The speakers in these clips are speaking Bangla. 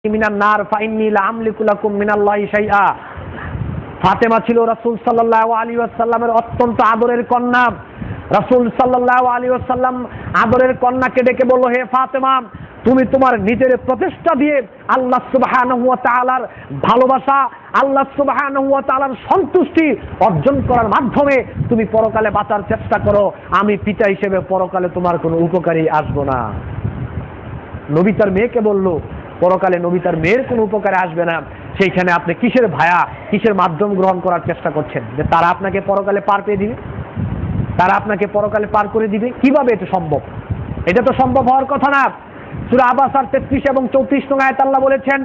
মিনান নার ফাইন্নী লা আমলিকু লাকুম মিনাল্লাহি শাইআ। ফাতেমা ছিল রাসূল সাল্লাল্লাহু আলাইহি ওয়াসাল্লামের অত্যন্ত আদরের কন্যা। রাসূল সাল্লাল্লাহু আলাইহি ওয়াসাল্লাম আদরের কন্যাকে ডেকে বলল, হে ফাতেমা, তুমি তোমার নিজের প্রচেষ্টা দিয়ে আল্লাহ সুবহানাহু ওয়া তাআলার ভালোবাসা, আল্লাহ সুবহানাহু ওয়া তাআলার সন্তুষ্টি অর্জন করার মাধ্যমে তুমি পরকালে বাঁচার চেষ্টা করো। আমি পিতা হিসেবে পরকালে তোমার কোনো উপকারী আসবো না। নবী তার মেয়েকে বলল, পরকালে নবী তার মেয়ের কোনো উপকারে আসবে না। সেইখানে আপনি কিসের ভায়া, কিসের মাধ্যম গ্রহণ করার চেষ্টা করছেন যে তারা আপনাকে পরকালে পার পেয়ে দিবে, তারা আপনাকে পরকালে পার করে দিবে? কিভাবে এটা সম্ভব? এটা তো সম্ভব হওয়ার কথা না। সূরা আবাসার 33 এবং 34 নং আয়াতে আল্লাহ বলেছেন,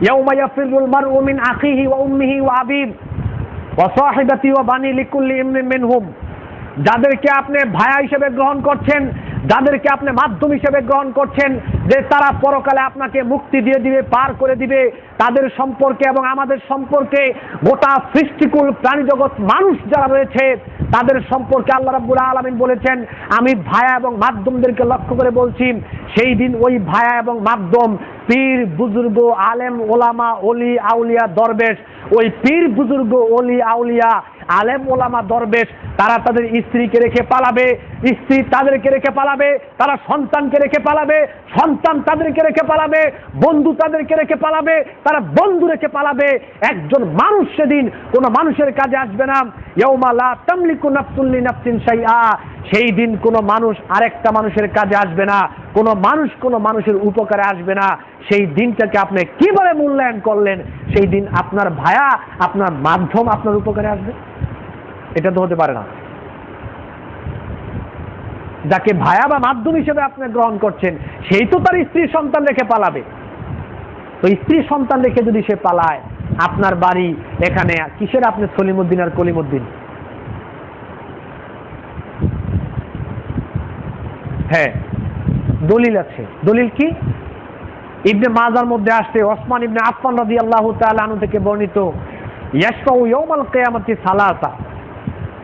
ইয়াউমা ইয়াফিরুল মারউ মিন আখিহি ওয়া উম্মিহি ওয়া আবিহি ওয়া সাহিবাতিহি ওয়া বানি লিকুল্লি ইমরিন মিনহুম। যাদেরকে আপনি ভায়া হিসেবে গ্রহণ করছেন, যাদেরকে আপনি মাধ্যম হিসেবে গ্রহণ করছেন যে তারা পরকালে আপনাকে মুক্তি দিয়ে দিবে, পার করে দিবে, তাদের সম্পর্কে এবং আমাদের সম্পর্কে, গোটা সৃষ্টিকুল প্রাণী জগৎ মানুষ যারা রয়েছে তাদের সম্পর্কে আল্লাহ রাব্বুল আলামিন বলেছেন, আমি ভায়া এবং মাধ্যমদেরকে লক্ষ্য করে বলছি, সেই দিন ওই ভায়া এবং মাধ্যম, পীর বুজুর্গ, আলেম ওলামা, অলি আউলিয়া দরবেশ, ওই পীর বুজুর্গ, অলি আউলিয়া, আলেম ওলামা দরবেশ, তারা তাদের স্ত্রীকে রেখে পালাবে, স্ত্রী তাদেরকে রেখে পালাবে, তারা সন্তানকে রেখে পালাবে, সন্তান তাদেরকে রেখে পালাবে, বন্ধু তাদেরকে রেখে পালাবে, তারা বন্ধু রেখে পালাবে। একজন মানুষ সেদিন কোনো মানুষের কাজে আসবে না। ইয়াউমা লা তামলিকু নাফসুন লিনাফসিন শাইআ। সেই দিন কোনো মানুষ আরেকটা মানুষের কাজে আসবে না, কোনো মানুষ কোনো মানুষের উপকারে আসবে না। সেই দিনটাকে আপনি কিভাবে মূল্যায়ন করলেন? সেই দিন আপনার ভায়া, আপনার মাধ্যম আপনার উপকারে আসবে? এটা তো হতে পারে না। যাকে ভায়া বা মাধ্যম হিসেবে আপনি গ্রহণ করছেন সেই তো তার স্ত্রী সন্তান রেখে পালাবে। তো স্ত্রী সন্তান রেখে যদি সে পালায়, আপনার বাড়ি এখানে কিসের আপনি সলিমুদ্দিন আর কলিমুদ্দিন? হ্যাঁ, দলিল আছে। দলিল কি? ইবনে মাজার মধ্যে আসছে, ওসমান ইবনে আফফান রাদিয়াল্লাহু তাআলা আনহু থেকে বর্ণিত, ইয়াশফাউ ইয়াউমাল কিয়ামাতি সালাসা।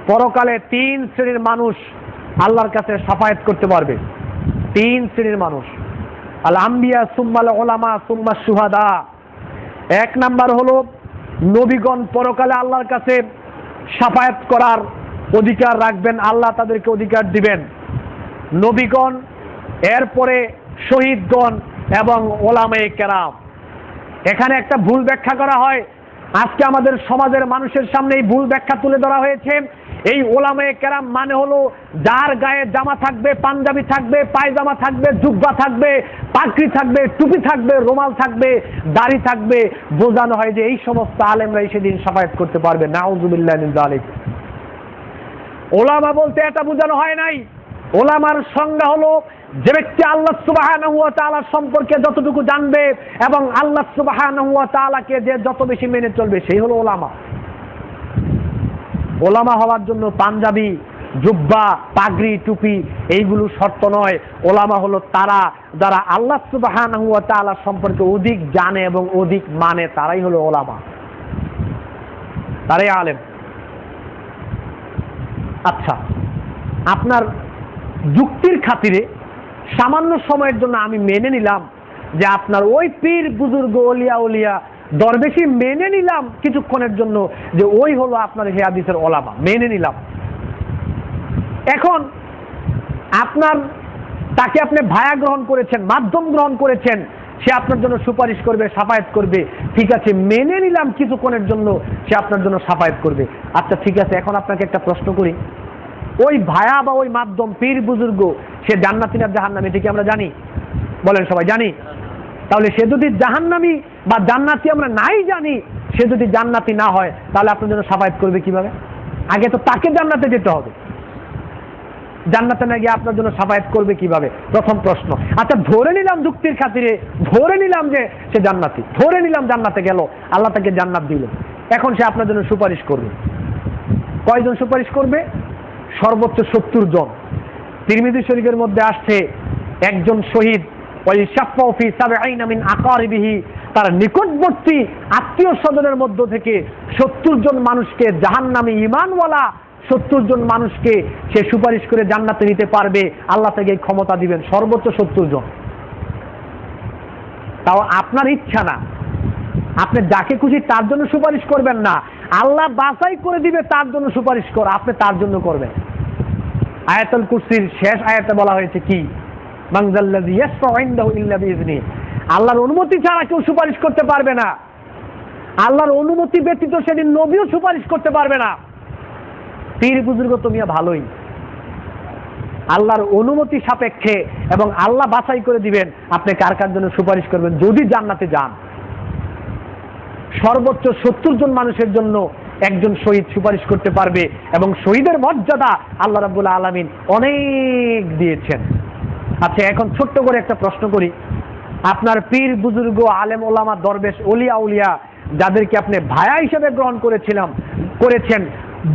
পরকালে 3 শ্রেণীর মানুষ আল্লাহর কাছে শাফায়াত করতে পারবে। 3 শ্রেণীর মানুষ, আল আম্বিয়া সুম্মাল উলামা সুম্মা শুহাদা। 1 নাম্বার হলো নবীগণ পরকালে আল্লাহর কাছে শাফায়াত করার অধিকার রাখবেন, আল্লাহ তাদেরকে অধিকার দিবেন। নবীগণ, এরপরে শহীদগণ এবং ওলামায়ে কেরাম। এখানে একটা ভুল ব্যাখ্যা করা হয়। আজকে আমাদের সমাজের মানুষের সামনে এই ভুল ব্যাখ্যা তুলে ধরা হয়েছে। এই ওলামায়ে কেরাম মানে হলো যার গায়ে জামা থাকবে, পাঞ্জাবি থাকবে, পায়জামা থাকবে, জুব্বা থাকবে, পাগড়ি থাকবে, টুপি থাকবে, রুমাল থাকবে, দাড়ি থাকবে। বোঝানো হয় যে এই সমস্ত আলেমরাই সেদিন শাফায়াত করতে পারবে। নাউযুবিল্লাহি মিন যালিক। ওলামা বলতে এটা বোঝানো হয় নাই। ওলামার সংজ্ঞা হলো যে ব্যক্তি আল্লাহ সুবহানাহু ওয়া তাআলা সম্পর্কে যতটুকু জানবে এবং আল্লাহ সুবহানাহু ওয়া তাআলাকে যে যত বেশি মেনে চলবে, সেই হলো ওলামা। ওলামা হওয়ার জন্য পাঞ্জাবি, জুব্বা, পাগড়ি, টুপি এইগুলো শর্ত নয়। ওলামা হলো তারা যারা আল্লাহ সুবহানাহু ওয়া তাআলা সম্পর্কে অধিক জানে এবং অধিক মানে, তারাই হলো ওলামা, তারাই আলেম। আচ্ছা, আপনার যুক্তির খাতিরে সামান্য সময়ের জন্য আমি মেনে নিলাম যে আপনার ওই পীর বুজুর্গ, ওলিয়া উলিয়া দরবেশি মেনে নিলাম কিছুক্ষণের জন্য যে ওই হলো আপনার হে হাদিসের ওলামা, মেনে নিলাম। এখন আপনার তাকে আপনি ভায়া গ্রহণ করেছেন, মাধ্যম গ্রহণ করেছেন, সে আপনার জন্য সুপারিশ করবে, শাফায়াত করবে। ঠিক আছে, মেনে নিলাম কিছুক্ষণের জন্য সে আপনার জন্য শাফায়াত করবে। আচ্ছা ঠিক আছে, এখন আপনাকে একটা প্রশ্ন করি, ওই ভায়া বা ওই মাধ্যম, পীর বুজুর্গ, সে জান্নাতি না জাহান্নামী? এটা কি আমরা জানি? বলেন সবাই, জানি? তাহলে সে যদি জাহান্নামী বা জান্নাতি আমরা নাই জানি, সে যদি জান্নাতি না হয় তাহলে আপনার জন্য শাফায়াত করবে কিভাবে? আগে তো তাকে জান্নাতে যেতে হবে, জান্নাতে না গিয়ে আপনার জন্য শাফায়াত করবে কিভাবে? প্রথম প্রশ্ন। আচ্ছা, ধরে নিলাম যুক্তির খাতিরে, ধরে নিলাম যে সে জান্নাতি, ধরে নিলাম জান্নাতে গেল, আল্লাহ তাকে জান্নাত দিল, এখন সে আপনার জন্য সুপারিশ করবে। কয়জন সুপারিশ করবে? সর্বোচ্চ 70 জন। তিরমিজি শরীফের মধ্যে আসছে, একজন শহীদ ওই শাফাউ ফি 70 মিন আকারিবিহি, তার নিকটবর্তী আত্মীয় স্বজনের মধ্য থেকে 70 জন মানুষকে, জাহান্নামী ঈমানওয়ালা 70 জন মানুষকে সে সুপারিশ করে জান্নাতে নিতে পারবে। আল্লাহ তাকে এই ক্ষমতা দিবেন, সর্বোচ্চ 70 জন। তাও আপনার ইচ্ছা না, আপনি যাকে খুশি তার জন্য সুপারিশ করবেন না, আল্লাহ বাছাই করে দিবে তার জন্য সুপারিশ কর, আপনি তার জন্য করবেন। আয়াতুল কুরসির শেষ আয়াতে বলা হয়েছে কি, মানজাল্লাযী ইয়াশফাউ ইনদাহু ইল্লা বিইজনিহি, আল্লাহর অনুমতি ছাড়া কেউ সুপারিশ করতে পারবে না, আল্লাহর অনুমতি ব্যতীত সেদিন নবীও সুপারিশ করতে পারবে না। পীর বুজুর্গ তো মিয়া ভালোই, আল্লাহর অনুমতি সাপেক্ষে এবং আল্লাহ বাছাই করে দিবেন আপনি কার কার জন্য সুপারিশ করবেন। যদি জান্নাতে যান, সর্বোচ্চ 70 জন মানুষের জন্য একজন শহীদ সুপারিশ করতে পারবে, এবং শহীদের মর্যাদা আল্লাহ রাব্বুল আলামিন অনেক দিয়েছেন। আচ্ছা, এখন ছোট্ট করে একটা প্রশ্ন করি, আপনার পীর বুজুর্গ আলেম ওলামা দরবেশ ওলিয়া উলিয়া যাদেরকে আপনি ভায়া হিসেবে গ্রহণ করেছেন,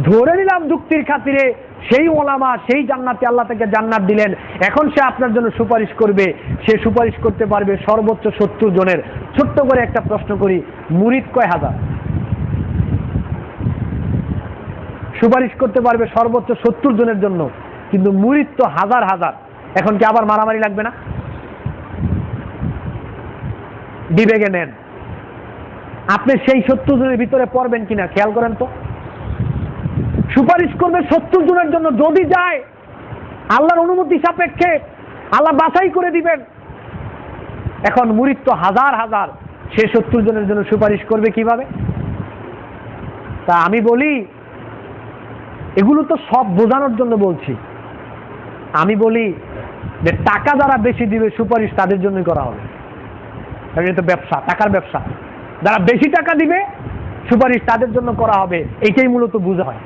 ধরে নিলাম যুক্তির খাতিরে সেই ওলামা সেই জান্নাতে আল্লাহ তাকে জান্নাত দিলেন, এখন সে আপনার জন্য সুপারিশ করবে, সে সুপারিশ করতে পারবে সর্বোচ্চ 70 জনের। ছোট্ট করে একটা প্রশ্ন করি, মুরিদ কয় হাজার? সুপারিশ করতে পারবে সর্বোচ্চ 70 জনের জন্য, কিন্তু মুরিদ তো হাজার হাজার। এখন কি আবার মারামারি লাগবে না? বিবেকে নেন, আপনি সেই 70 জনের ভিতরে পড়বেন কিনা খেয়াল করেন তো। সুপারিশ করবে 70 জনের জন্য, যদি যায় আল্লাহর অনুমতি সাপেক্ষে, আল্লাহ বাছাই করে দিবেন। এখন মুরিদ তো হাজার হাজার, সে 70 জনের জন্য সুপারিশ করবে কিভাবে? তা আমি বলি, এগুলো তো সব বোঝানোর জন্য বলছি। আমি বলি যে টাকা যারা বেশি দিবে সুপারিশ তাদের জন্যই করা হবে, কারণ এটা ব্যবসা, টাকার ব্যবসা। যারা বেশি টাকা দিবে সুপারিশ তাদের জন্য করা হবে, এইটাই মূলত বোঝা হয়।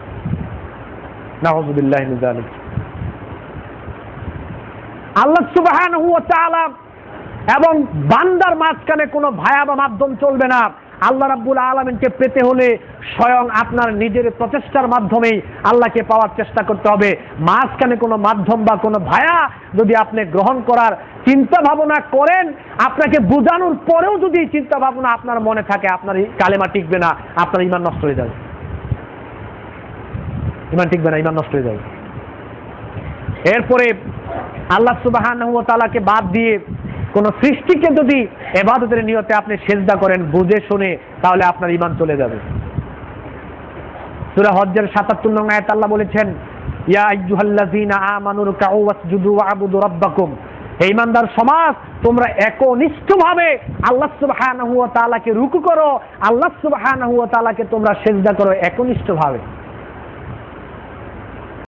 নাউযুবিল্লাহি মিন যালিক। আল্লাহ সুবহানাহু ওয়া তাআলা এবং বান্দার মাঝখানে কোনো ভায়া বা মাধ্যম চলবে না। আল্লাহ রাব্বুল আলামিনকে পেতে হলে স্বয়ং আপনার নিজের প্রচেষ্টার মাধ্যমেই আল্লাহকে পাওয়ার চেষ্টা করতে হবে। মাঝখানে কোনো মাধ্যম বা কোনো ভায়া যদি আপনি গ্রহণ করার চিন্তা ভাবনা করেন, আপনাকে বোঝানোর পরেও যদি চিন্তা ভাবনা আপনার মনে থাকে, আপনার কালেমা টিকবে না, আপনার ঈমান নষ্ট হয়ে যাবে। ঈমান টিকবে না, ঈমান নষ্ট হয়ে যাবে। এরপরে আল্লাহ সুবহানাহু ওয়া তাআলাকে বাদ দিয়ে কোন সৃষ্টিকে যদি ইবাদতের নিয়তে আপনি সিজদা করেন বুঝে শুনে, তাহলে আপনার ঈমান চলে যাবে। সূরা হজ্জের ৭৭ নং আয়াতে আল্লাহ বলেছেন, ইয়া আইয়ুহাল্লাযীনা আমানু রুকউ ওয়াসজুদু ওয়া'বুদু রাব্বাকুম, হে ঈমানদার সমাজ, তোমরা একনিষ্ঠভাবে আল্লাহ সুবহানাহু ওয়া তাআলাকে রুকু করো, আল্লাহ সুবহানাহু ওয়া তাআলাকে তোমরা সিজদা করো একনিষ্ঠভাবে।